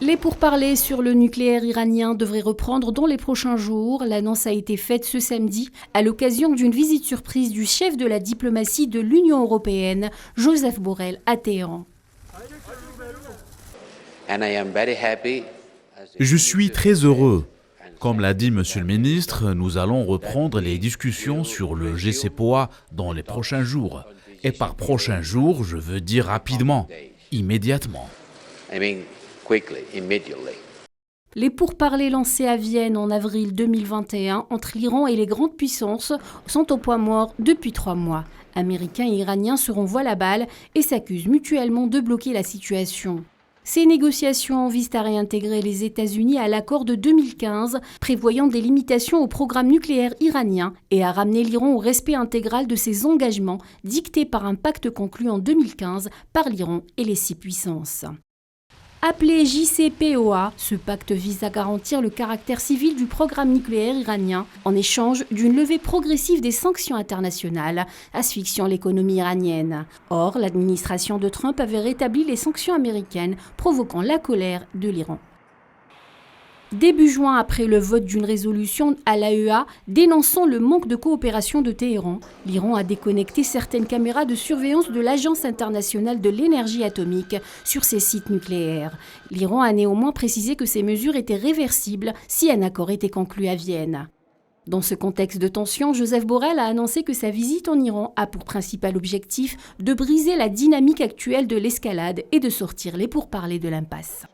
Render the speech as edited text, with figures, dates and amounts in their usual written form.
Les pourparlers sur le nucléaire iranien devraient reprendre dans les prochains jours. L'annonce a été faite ce samedi à l'occasion d'une visite surprise du chef de la diplomatie de l'Union européenne, Joseph Borrell, à Téhéran. Je suis très heureux. Comme l'a dit Monsieur le ministre, nous allons reprendre les discussions sur le JCPOA dans les prochains jours. Et par prochains jours, je veux dire rapidement, immédiatement. Les pourparlers lancés à Vienne en avril 2021 entre l'Iran et les grandes puissances sont au point mort depuis 3 mois. Américains et Iraniens se renvoient la balle et s'accusent mutuellement de bloquer la situation. Ces négociations visent à réintégrer les États-Unis à l'accord de 2015, prévoyant des limitations au programme nucléaire iranien et à ramener l'Iran au respect intégral de ses engagements dictés par un pacte conclu en 2015 par l'Iran et les 6 puissances. Appelé JCPOA, ce pacte vise à garantir le caractère civil du programme nucléaire iranien en échange d'une levée progressive des sanctions internationales asphyxiant l'économie iranienne. Or, l'administration de Trump avait rétabli les sanctions américaines, provoquant la colère de l'Iran. Début juin, après le vote d'une résolution à l'AEA dénonçant le manque de coopération de Téhéran, l'Iran a déconnecté certaines caméras de surveillance de l'Agence internationale de l'énergie atomique sur ses sites nucléaires. L'Iran a néanmoins précisé que ces mesures étaient réversibles si un accord était conclu à Vienne. Dans ce contexte de tension, Joseph Borrell a annoncé que sa visite en Iran a pour principal objectif de briser la dynamique actuelle de l'escalade et de sortir les pourparlers de l'impasse.